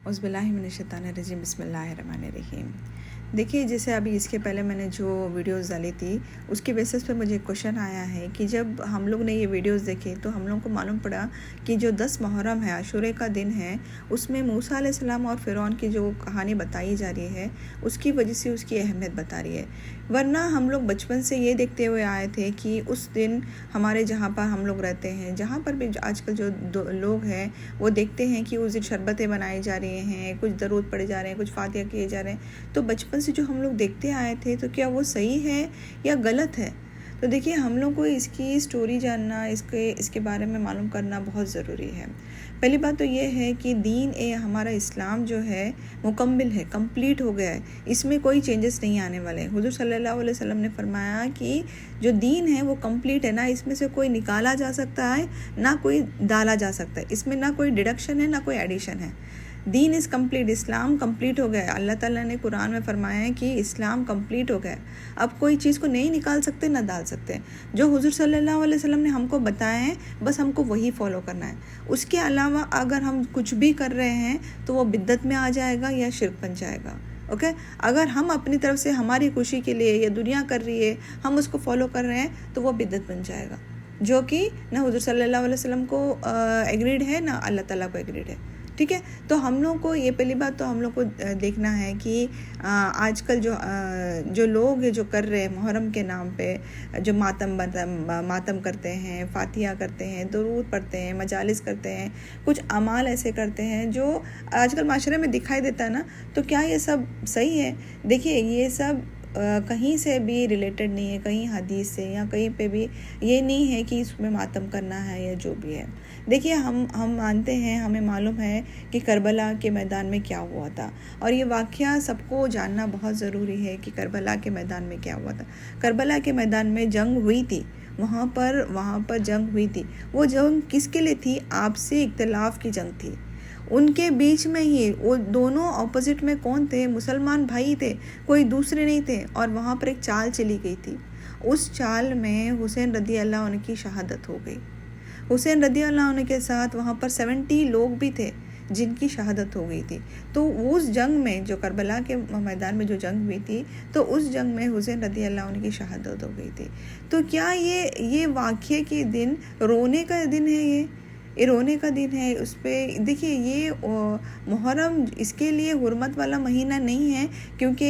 औज़ुबिल्लाहिमिनश्शैतानिर्रजीम बिस्मिल्लाहिर्रहमानिर्रहीम। देखिए, जैसे अभी इसके पहले मैंने जो वीडियोस डाली थी उसकी बेसिस पे मुझे क्वेश्चन आया है कि जब हम लोग ने ये वीडियोस देखे तो हम लोगों को मालूम पड़ा कि जो 10 मुहर्रम है, आशूरे का दिन है, उसमें मूसा अलैहिस्सलाम और फ़िरौन की जो कहानी बताई जा रही है उसकी वजह से उसकी अहमियत बता रही है। वरना हम लोग बचपन से ये देखते हुए आए थे कि उस दिन हमारे जहाँ पर हम लोग रहते हैं, जहाँ पर भी आजकल जो लोग हैं वो देखते हैं कि उस दिन शरबतें बनाई जा रही हैं, कुछ दरूद पढ़े जा रहे हैं, कुछ फातिहा किए जा रहे हैं। तो बचपन से जो हम लोग देखते आए थे तो क्या वो सही है या गलत है? तो देखिए, हम लोग को इसकी स्टोरी जानना, इसके बारे में मालूम करना बहुत ज़रूरी है। पहली बात तो ये है कि दीन हमारा इस्लाम जो है मुकम्मिल है, कंप्लीट हो गया है, इसमें कोई चेंजेस नहीं आने वाले हैं। हुज़ूर सल्लल्लाहु अलैहि वसल्लम ने फरमाया कि जो दीन है वो कंप्लीट है, ना इसमें से कोई निकाला जा सकता है ना कोई डाला जा सकता है, इसमें ना कोई डिडक्शन है ना कोई एडिशन है। दीन इज़ कम्प्लीट, इस्लाम कंप्लीट हो गया है। अल्लाह ताला ने कुरान में फरमाया है कि इस्लाम कंप्लीट हो गया है, अब कोई चीज़ को नहीं निकाल सकते ना डाल सकते। जो हुज़ूर सल्लल्लाहु अलैहि वसल्लम ने हमको बताया है बस हमको वही फॉलो करना है। उसके अलावा अगर हम कुछ भी कर रहे हैं तो वो बिद्दत में आ जाएगा या शिर्क बन जाएगा। ओके, अगर हम अपनी तरफ से हमारी खुशी के लिए या दुनिया कर रही है हम उसको फॉलो कर रहे हैं तो वो बिद्दत बन जाएगा, जो कि ना हुज़ूर सल्लल्लाहु अलैहि वसल्लम को एग्रीड है ना अल्लाह ताला को एग्रीड है। ठीक है, तो हम लोग को ये पहली बात तो हम लोग को देखना है कि आजकल जो लोग हैं जो कर रहे हैं मुहर्रम के नाम पे जो मातम करते हैं, फातिहा करते हैं, दुरूद पढ़ते हैं, मजालिस करते हैं, कुछ अमाल ऐसे करते हैं जो आजकल माशरे में दिखाई देता है ना, तो क्या ये सब सही है? देखिए, ये सब कहीं से भी रिलेटेड नहीं है, कहीं हदीस से या कहीं पे भी ये नहीं है कि इसमें मातम करना है या जो भी है। देखिए, हम मानते हैं, हमें मालूम है कि करबला के मैदान में क्या हुआ था, और ये वाक़या सबको जानना बहुत ज़रूरी है कि करबला के मैदान में क्या हुआ था। करबला के मैदान में जंग हुई थी, वहाँ पर जंग हुई थी। वो जंग किसके लिए थी? आपसी इख्तिलाफ़ की जंग थी। उनके बीच में ही वो दोनों ऑपोजिट में कौन थे? मुसलमान भाई थे, कोई दूसरे नहीं थे। और वहाँ पर एक चाल चली गई थी, उस चाल में हुसैन रदी अल्लाह अन्हु की शहादत हो गई। हुसैन रदी अल्लाह अन्हु के साथ वहाँ पर 70 लोग भी थे जिनकी शहादत हो गई थी। तो उस जंग में, जो करबला के मैदान में जो जंग हुई थी, तो उस जंग में हुसैन रदी अल्लाह अन्हु की शहादत हो गई थी। तो क्या ये वाक़ये के दिन रोने का दिन है? ये रोने का दिन है। उस पर देखिए, ये मुहर्रम इसके लिए हुर्मत वाला महीना नहीं है क्योंकि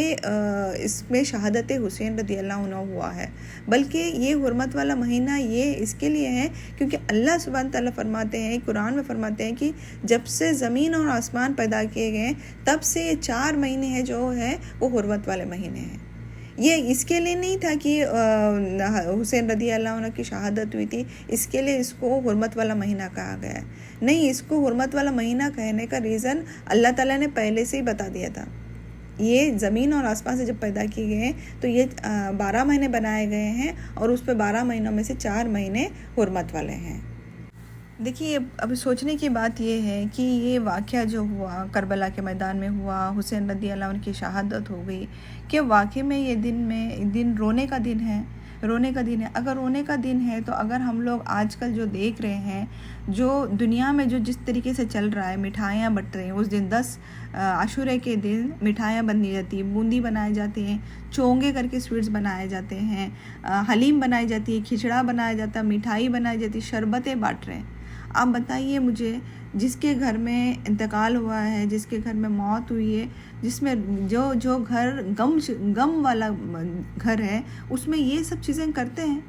इसमें शहादत हुसैन रदी अल्लाह अन्हु हुआ है, बल्कि ये हुर्मत वाला महीना ये इसके लिए है क्योंकि अल्लाह सुब्हान तआला फरमाते हैं, कुरान में फरमाते हैं कि जब से ज़मीन और आसमान पैदा किए गए तब से ये 4 महीने हैं जो है वो हुर्मत वाले महीने हैं। ये इसके लिए नहीं था कि हुसैन रदी अल्लाह अन्हु की शहादत हुई थी इसके लिए इसको हुर्मत वाला महीना कहा गया है। नहीं, इसको हुर्मत वाला महीना कहने का रीज़न अल्लाह ताला ने पहले से ही बता दिया था। ये ज़मीन और आसमान से जब पैदा किए गए हैं तो ये 12 महीने बनाए गए हैं और उस पर 12 महीनों में से 4 महीने हुर्मत वाले हैं। देखिए, अब सोचने की बात ये है कि ये वाक़या जो हुआ करबला के मैदान में हुआ, हुसैन रदी अल्लाह अन्हु की शहादत हो गई, क्या वाकई में ये दिन रोने का दिन है? रोने का दिन है। अगर रोने का दिन है तो अगर हम लोग आजकल जो देख रहे हैं, जो दुनिया में जो जिस तरीके से चल रहा है, मिठाइयाँ बँट रही हैं, उस दिन 10 आशूरे के दिन मिठाइयाँ बनी जाती है, बूंदी बनाई जाती हैं, चोंगे करके स्वीट्स बनाए जाते हैं, हलीम बनाई जाती है, खिचड़ा बनाया जाता है, मिठाई बनाई जाती है, शरबतें बाँट रहे हैं। आप बताइए मुझे, जिसके घर में इंतकाल हुआ है, जिसके घर में मौत हुई है, जिसमें जो घर गम वाला घर है, उसमें ये सब चीज़ें करते हैं।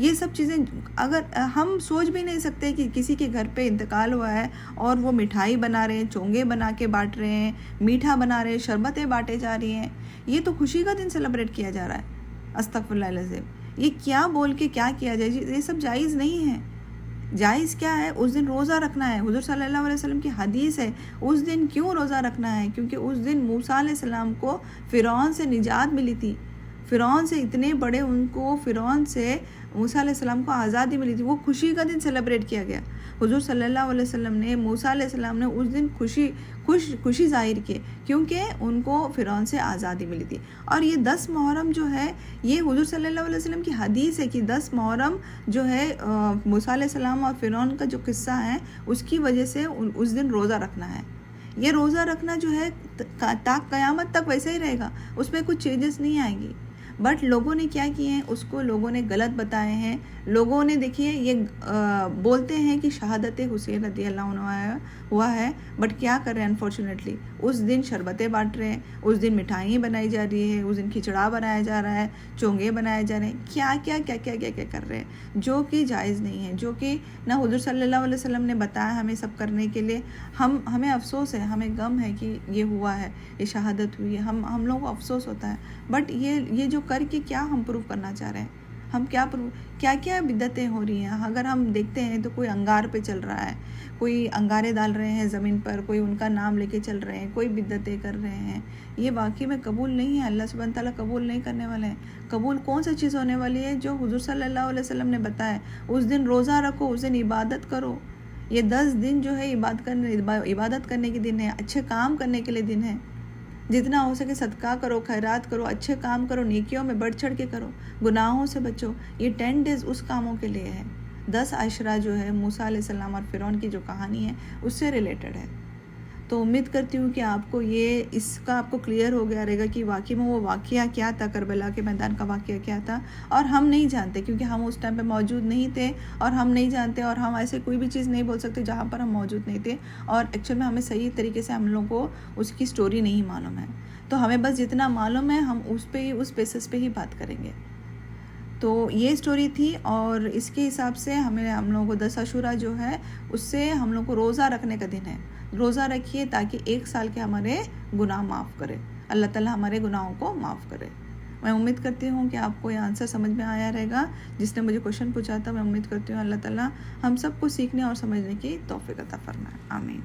ये सब चीज़ें अगर हम सोच भी नहीं सकते कि किसी के घर पे इंतकाल हुआ है और वो मिठाई बना रहे हैं, चोंगे बना के बाँट रहे हैं, मीठा बना रहे हैं, शरबतें बाँटे जा रही हैं। ये तो खुशी का दिन सेलिब्रेट किया जा रहा है। अस्तगफिरुल्लाह अलअज़ीम, ये क्या बोल के क्या किया जाए? ये सब जायज़ नहीं है। जायज़ क्या है? उस दिन रोज़ा रखना है। हुज़ूर सल्लल्लाहु अलैहि वसल्लम की हदीस है, उस दिन क्यों रोज़ा रखना है? क्योंकि उस दिन मूसा अलैहिस्सलाम को फ़िरौन से निजात मिली थी। फ़िरौन से इतने बड़े उनको फ़िरौन से मूसा अलैहिस्सलाम को आज़ादी मिली थी। वो खुशी का दिन सेलिब्रेट किया गया। हुज़ूर सल्लल्लाहु अलैहि वसल्लम ने, मूसा अलैहिस्सलाम ने उस दिन खुशी ज़ाहिर की क्योंकि उनको फ़िरौन से आज़ादी मिली थी। और ये 10 मुहर्रम जो है, ये हुज़ूर सल्लल्लाहु अलैहि वसल्लम की हदीस है कि 10 मुहर्रम जो है मूसा अलैहिस्सलाम और फ़िरौन का जो किस्सा है उसकी वजह से उस दिन रोज़ा रखना है। ये रोज़ा रखना जो है ताक क़यामत तक वैसे ही रहेगा, उसमें कुछ चेंजेस नहीं आएंगी। बट लोगों ने क्या किए हैं, उसको लोगों ने गलत बताए हैं। लोगों ने देखिए ये बोलते हैं कि शहादत हुसैन रज़ी अल्लाह अन्हु हुआ है, बट क्या कर रहे हैं अनफॉर्चुनेटली, उस दिन शरबतें बांट रहे हैं, उस दिन मिठाइयाँ बनाई जा रही है, उस दिन खिचड़ा बनाया जा रहा है, चोंगे बनाए जा रहे हैं, क्या क्या क्या क्या क्या क्या कर रहे हैं, जो कि जायज़ नहीं है, जो कि ना हुज़ूर सल्लल्लाहु अलैहि वसल्लम ने बताया हमें सब करने के लिए। हमें अफसोस है, हमें गम है कि ये हुआ है, ये शहादत हुई है, हम लोगों को अफसोस होता है। बट ये जो करके क्या हम प्रूव करना चाह रहे हैं, हम क्या क्या बिद्दतें हो रही हैं। अगर हम देखते हैं तो कोई अंगार पे चल रहा है, कोई अंगारे डाल रहे हैं ज़मीन पर, कोई उनका नाम लेके चल रहे हैं, कोई बिद्दतें कर रहे हैं। ये वाकई में कबूल नहीं है, अल्लाह सुब्हान तआला कबूल नहीं करने वाले हैं। कबूल कौन सी चीज़ होने वाली है, जो हुज़ूर सल्लल्लाहु अलैहि वसल्लम ने बताया, उस दिन रोज़ा रखो, उस दिन इबादत करो। ये 10 दिन जो है इबादत करने के दिन है, अच्छे काम करने के लिए दिन है। जितना हो सके सदका करो, खैरात करो, अच्छे काम करो, नेकियों में बढ़ चढ़ के करो, गुनाहों से बचो। ये 10 डेज़ उस कामों के लिए है। 10 आशरा जो है मूसा अलैहिस्सलाम और फ़िरौन की जो कहानी है उससे रिलेटेड है। तो उम्मीद करती हूँ कि आपको इसका आपको क्लियर हो गया रहेगा कि वाकई में वो वाक़या क्या था, करबला के मैदान का वाक़या क्या था। और हम नहीं जानते, क्योंकि हम उस टाइम पे मौजूद नहीं थे, और हम नहीं जानते, और हम ऐसे कोई भी चीज़ नहीं बोल सकते जहाँ पर हम मौजूद नहीं थे, और एक्चुअल में हमें सही तरीके से हम लोगों को उसकी स्टोरी नहीं मालूम है। तो हमें बस जितना मालूम है हम उस बेसिस पे ही बात करेंगे। तो ये स्टोरी थी, और इसके हिसाब से हम लोगों को 10 अशूरा जो है उससे हम लोग को रोज़ा रखने का दिन है। रोज़ा रखिए ताकि 1 साल के हमारे गुनाह माफ़ करे, अल्लाह ताला हमारे गुनाहों को माफ़ करे। मैं उम्मीद करती हूँ कि आपको ये आंसर समझ में आया रहेगा। जिसने मुझे क्वेश्चन पूछा था, मैं उम्मीद करती हूँ अल्लाह ताला हम सबको सीखने और समझने की तौफीक अता फरमाए। आमीन।